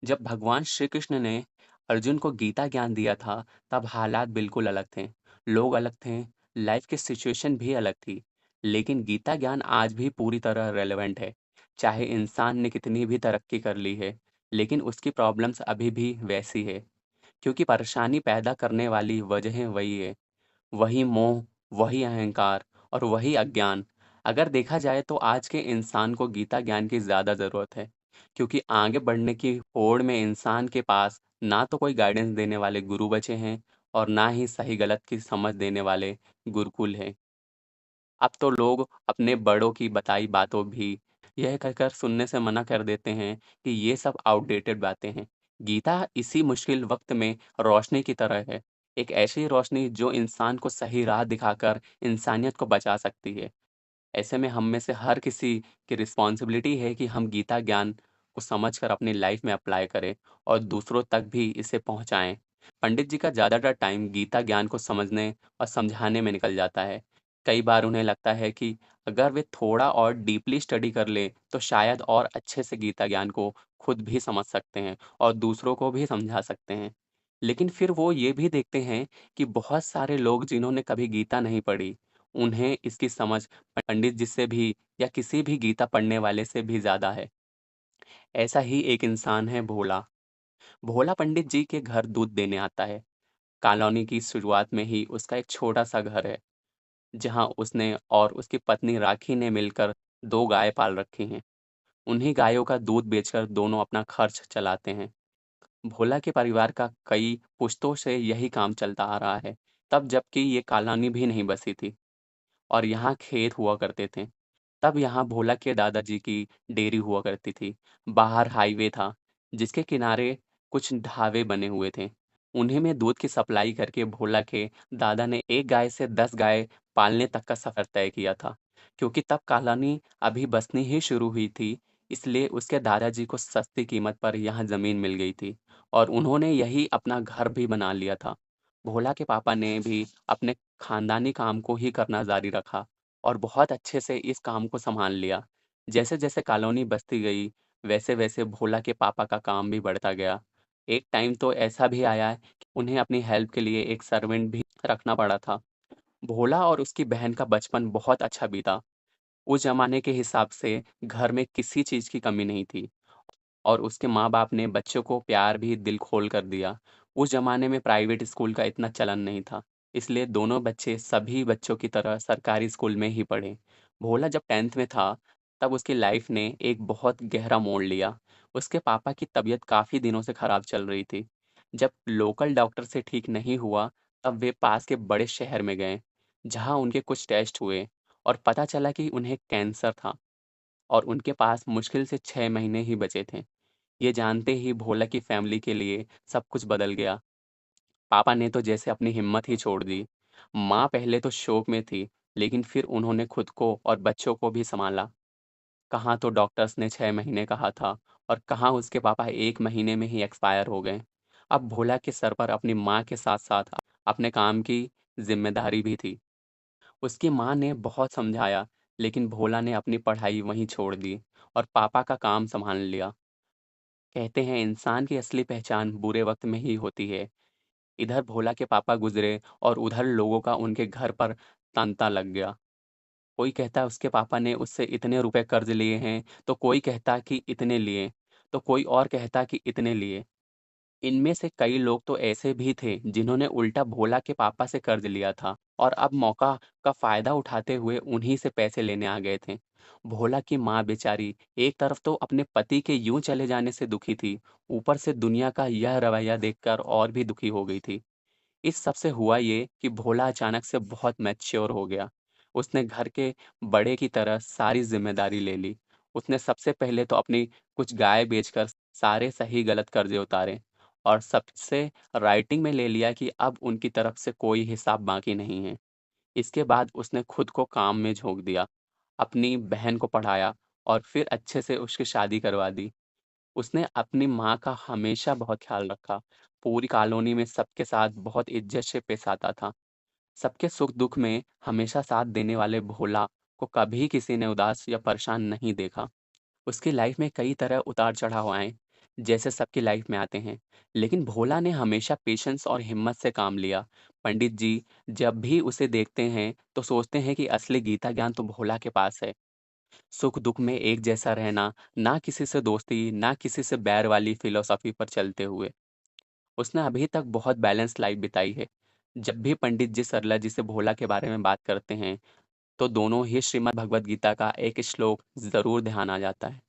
जब भगवान श्री कृष्ण ने अर्जुन को गीता ज्ञान दिया था, तब हालात बिल्कुल अलग थे। लोग अलग थे, लाइफ की सिचुएशन भी अलग थी। लेकिन गीता ज्ञान आज भी पूरी तरह रेलेवेंट है। चाहे इंसान ने कितनी भी तरक्की कर ली है, लेकिन उसकी प्रॉब्लम्स अभी भी वैसी है। क्योंकि परेशानी पैदा करने वाली वजहें वही है। वही मोह, वही अहंकार और वही अज्ञान। अगर देखा जाए तो आज के इंसान को गीता ज्ञान की ज़्यादा ज़रूरत है, क्योंकि आगे बढ़ने की होड़ में इंसान के पास ना तो कोई गाइडेंस देने वाले गुरु बचे हैं और ना ही सही गलत की समझ देने वाले गुरुकुल हैं। अब तो लोग अपने बड़ों की बताई बातों भी यह कहकर सुनने से मना कर देते हैं कि ये सब आउटडेटेड बातें हैं। गीता इसी मुश्किल वक्त में रोशनी की तरह है, एक ऐसी रोशनी जो इंसान को सही राह दिखाकर इंसानियत को बचा सकती है। ऐसे में हम में से हर किसी की रिस्पॉन्सिबिलिटी है कि हम गीता ज्ञान को समझकर अपनी लाइफ में अप्लाई करें और दूसरों तक भी इसे पहुंचाएं। पंडित जी का ज़्यादातर टाइम गीता ज्ञान को समझने और समझाने में निकल जाता है। कई बार उन्हें लगता है कि अगर वे थोड़ा और डीपली स्टडी कर ले तो शायद और अच्छे से गीता ज्ञान को खुद भी समझ सकते हैं और दूसरों को भी समझा सकते हैं। लेकिन फिर वो ये भी देखते हैं कि बहुत सारे लोग जिन्होंने कभी गीता नहीं पढ़ी, उन्हें इसकी समझ पंडित जी से भी या किसी भी गीता पढ़ने वाले से भी ज़्यादा है। ऐसा ही एक इंसान है भोला। भोला पंडित जी के घर दूध देने आता है। कॉलोनी की शुरुआत में ही उसका एक छोटा-सा घर है, जहाँ उसने और उसकी पत्नी राखी ने मिलकर 2 गाय पाल रखी हैं। उन्हीं गायों का दूध बेचकर दोनों अपना खर्च चलाते हैं। भोला के परिवार का कई पुश्तों से यही काम चलता आ रहा है, तब जबकि ये कॉलोनी भी नहीं बसी थी और यहाँ खेत हुआ करते थे। तब यहाँ भोला के दादाजी की डेयरी हुआ करती थी। बाहर हाईवे था, जिसके किनारे कुछ ढाबे बने हुए थे। उन्हीं में दूध की सप्लाई करके भोला के दादा ने 1 गाय से 10 गाय पालने तक का सफ़र तय किया था। क्योंकि तब कॉलोनी अभी बसनी ही शुरू हुई थी, इसलिए उसके दादाजी को सस्ती कीमत पर यहाँ ज़मीन मिल गई थी और उन्होंने यही अपना घर भी बना लिया था। भोला के पापा ने भी अपने खानदानी काम को ही करना जारी रखा और बहुत अच्छे से इस काम को सँभाल लिया। जैसे-जैसे कॉलोनी बसती गई, वैसे-वैसे भोला के पापा का काम भी बढ़ता गया। एक टाइम तो ऐसा भी आया कि उन्हें अपनी हेल्प के लिए एक सर्वेंट भी रखना पड़ा था। भोला और उसकी बहन का बचपन बहुत अच्छा बीता। उस ज़माने के हिसाब से घर में किसी चीज़ की कमी नहीं थी और उसके माँ-बाप ने बच्चों को प्यार भी दिल खोल कर दिया। उस ज़माने में प्राइवेट स्कूल का इतना चलन नहीं था, इसलिए दोनों बच्चे सभी बच्चों की तरह सरकारी स्कूल में ही पढ़े। भोला जब 10th में था, तब उसकी लाइफ ने एक बहुत गहरा मोड़ लिया। उसके पापा की तबीयत काफ़ी दिनों से खराब चल रही थी। जब लोकल डॉक्टर से ठीक नहीं हुआ, तब वे पास के बड़े शहर में गए, जहाँ उनके कुछ टेस्ट हुए और पता चला कि उन्हें कैंसर था और उनके पास मुश्किल से 6 महीने ही बचे थे। ये जानते ही भोला की फैमिली के लिए सब कुछ बदल गया। पापा ने तो जैसे अपनी हिम्मत ही छोड़ दी। माँ पहले तो शोक में थी, लेकिन फिर उन्होंने खुद को और बच्चों को भी सँभाला। कहाँ तो डॉक्टर्स ने 6 महीने कहा था और कहाँ उसके पापा 1 महीने में ही एक्सपायर हो गए। अब भोला के सर पर अपनी माँ के साथ-साथ अपने काम की ज़िम्मेदारी भी थी। उसकी माँ ने बहुत समझाया, लेकिन भोला ने अपनी पढ़ाई वहीं छोड़ दी और पापा का काम सँभाल लिया। कहते हैं इंसान की असली पहचान बुरे वक़्त में ही होती है। इधर भोला के पापा गुज़रे और उधर लोगों का उनके घर पर तांता लग गया। कोई कहता है उसके पापा ने उससे इतने रुपए कर्ज़ लिए हैं, तो कोई कहता कि इतने लिए, तो कोई और कहता कि इतने लिए। इनमें से कई लोग तो ऐसे भी थे जिन्होंने उल्टा भोला के पापा से कर्ज लिया था और अब मौका का फायदा उठाते हुए उन्हीं से पैसे लेने आ गए थे। भोला की माँ बेचारी एक तरफ तो अपने पति के यूं चले जाने से दुखी थी, ऊपर से दुनिया का यह रवैया देखकर और भी दुखी हो गई थी। इस सब से हुआ ये कि भोला अचानक से बहुत मैच्योर हो गया। उसने घर के बड़े की तरह सारी ज़िम्मेदारी ले ली। उसने सबसे पहले तो अपनी कुछ गाय बेचकर सारे सही गलत कर्ज़े उतारे और सबसे राइटिंग में ले लिया कि अब उनकी तरफ से कोई हिसाब बाकी नहीं है। इसके बाद उसने खुद को काम में झोंक दिया, अपनी बहन को पढ़ाया और फिर अच्छे से उसकी शादी करवा दी। उसने अपनी माँ का हमेशा बहुत ख़्याल रखा। पूरी कॉलोनी में सबके साथ बहुत इज़्ज़त से पेश आता था। सबके सुख-दुःख में हमेशा साथ देने वाले भोला को कभी किसी ने उदास या परेशान नहीं देखा। उसकी लाइफ़ में कई तरह उतार-चढ़ाव आए, जैसे सबकी लाइफ में आते हैं। लेकिन भोला ने हमेशा पेशेंस और हिम्मत से काम लिया। पंडित जी जब भी उसे देखते हैं तो सोचते हैं कि असली गीता ज्ञान तो भोला के पास है। सुख दुख में एक जैसा रहना, ना किसी से दोस्ती, ना किसी से बैर वाली फिलॉसफी पर चलते हुए। उसने अभी तक बहुत बैलेंस लाइफ बिताई है। जब भी पंडित जी सरला जी से भोला के बारे में बात करते हैं, तो दोनों ही श्रीमद् भगवद गीता का एक श्लोक ज़रूर ध्यान आ जाता है।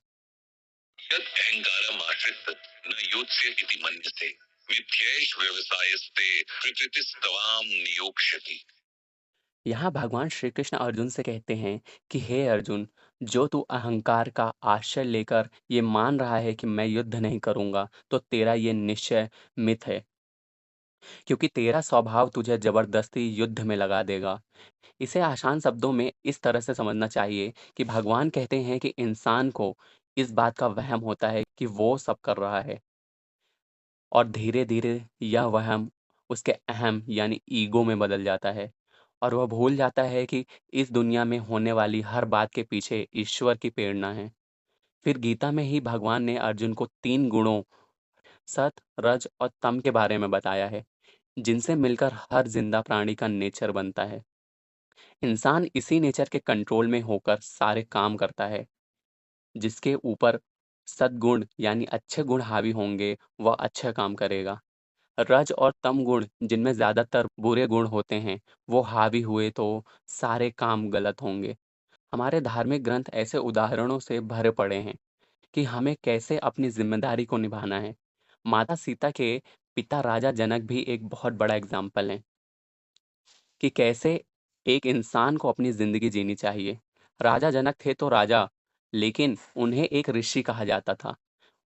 यत् अहंकारम आश्रित न योत्स्य इति मन्यते मिथ्यैष व्यवसायस्ते प्रकृतिस्तवाम नियोक्ष्यति। यहाँ भगवान श्री कृष्ण अर्जुन से कहते हैं कि हे अर्जुन, जो तू अहंकार का आश्रय लेकर ये मान रहा है कि मैं युद्ध नहीं करूंगा, तो तेरा ये निश्चय मिथ है, क्योंकि तेरा स्वभाव तुझे जबरदस्ती युद्ध में लगा देगा। इसे आसान शब्दों में इस तरह से समझना चाहिए कि भगवान कहते हैं कि इंसान को इस बात का वहम होता है कि वो सब कर रहा है, और धीरे-धीरे यह वहम उसके अहम यानी ईगो में बदल जाता है, और वह भूल जाता है कि इस दुनिया में होने वाली हर बात के पीछे ईश्वर की प्रेरणा है। फिर गीता में ही भगवान ने अर्जुन को 3 गुणों सत, रज और तम के बारे में बताया है, जिनसे मिलकर हर जिंदा प्राणी का नेचर बनता है। इंसान इसी नेचर के कंट्रोल में होकर सारे काम करता है। जिसके ऊपर सद्गुण यानी अच्छे गुण हावी होंगे, वह अच्छा काम करेगा। रज और तम गुण जिनमें ज़्यादातर बुरे गुण होते हैं, वो हावी हुए तो सारे काम गलत होंगे। हमारे धार्मिक ग्रंथ ऐसे उदाहरणों से भरे पड़े हैं कि हमें कैसे अपनी ज़िम्मेदारी को निभाना है। माता सीता के पिता राजा जनक भी एक बहुत बड़ा एग्ज़ाम्पल हैं कि कैसे एक इंसान को अपनी ज़िंदगी जीनी चाहिए। राजा जनक थे तो राजा, लेकिन उन्हें एक ऋषि कहा जाता था।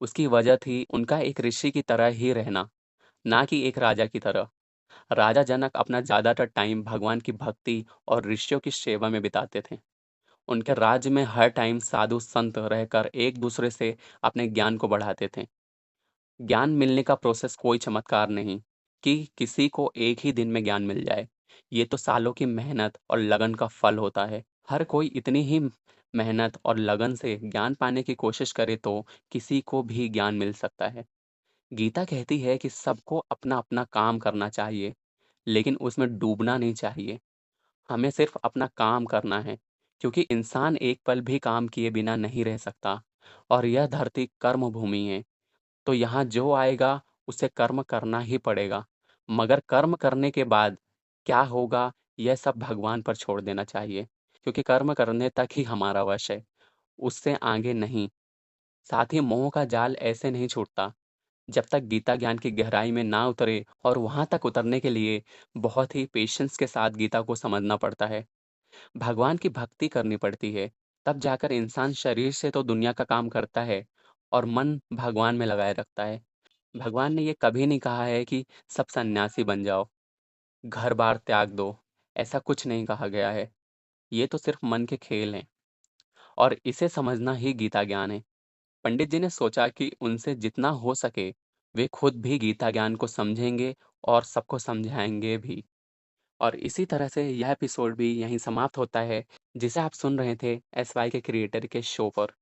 उसकी वजह थी उनका एक ऋषि की तरह ही रहना, ना कि एक राजा की तरह। राजा जनक अपना ज़्यादातर टाइम भगवान की भक्ति और ऋषियों की सेवा में बिताते थे। उनके राज्य में हर टाइम साधु संत रहकर एक दूसरे से अपने ज्ञान को बढ़ाते थे। ज्ञान मिलने का प्रोसेस कोई चमत्कार नहीं कि किसी को एक ही दिन में ज्ञान मिल जाए। ये तो सालों की मेहनत और लगन का फल होता है। हर कोई इतनी ही मेहनत और लगन से ज्ञान पाने की कोशिश करे तो किसी को भी ज्ञान मिल सकता है। गीता कहती है कि सबको अपना-अपना काम करना चाहिए, लेकिन उसमें डूबना नहीं चाहिए। हमें सिर्फ अपना काम करना है, क्योंकि इंसान एक पल भी काम किए बिना नहीं रह सकता, और यह धरती कर्म भूमि है। तो यहाँ जो आएगा उसे कर्म करना ही पड़ेगा। मगर कर्म करने के बाद क्या होगा, यह सब भगवान पर छोड़ देना चाहिए, क्योंकि कर्म करने तक ही हमारा वश है, उससे आगे नहीं। साथ ही मोह का जाल ऐसे नहीं छूटता जब तक गीता ज्ञान की गहराई में ना उतरे, और वहां तक उतरने के लिए बहुत ही पेशेंस के साथ गीता को समझना पड़ता है। भगवान की भक्ति करनी पड़ती है, तब जाकर इंसान शरीर से तो दुनिया का काम करता है और मन भगवान में लगाए रखता है। भगवान ने ये कभी नहीं कहा है कि सब सन्यासी बन जाओ, घर बार त्याग दो, ऐसा कुछ नहीं कहा गया है। ये तो सिर्फ मन के खेल हैं, और इसे समझना ही गीता ज्ञान है। पंडित जी ने सोचा कि उनसे जितना हो सके वे खुद भी गीता ज्ञान को समझेंगे और सबको समझाएंगे भी। और इसी तरह से यह एपिसोड भी यहीं समाप्त होता है, जिसे आप सुन रहे थे एस वाई के क्रिएटर के शो पर।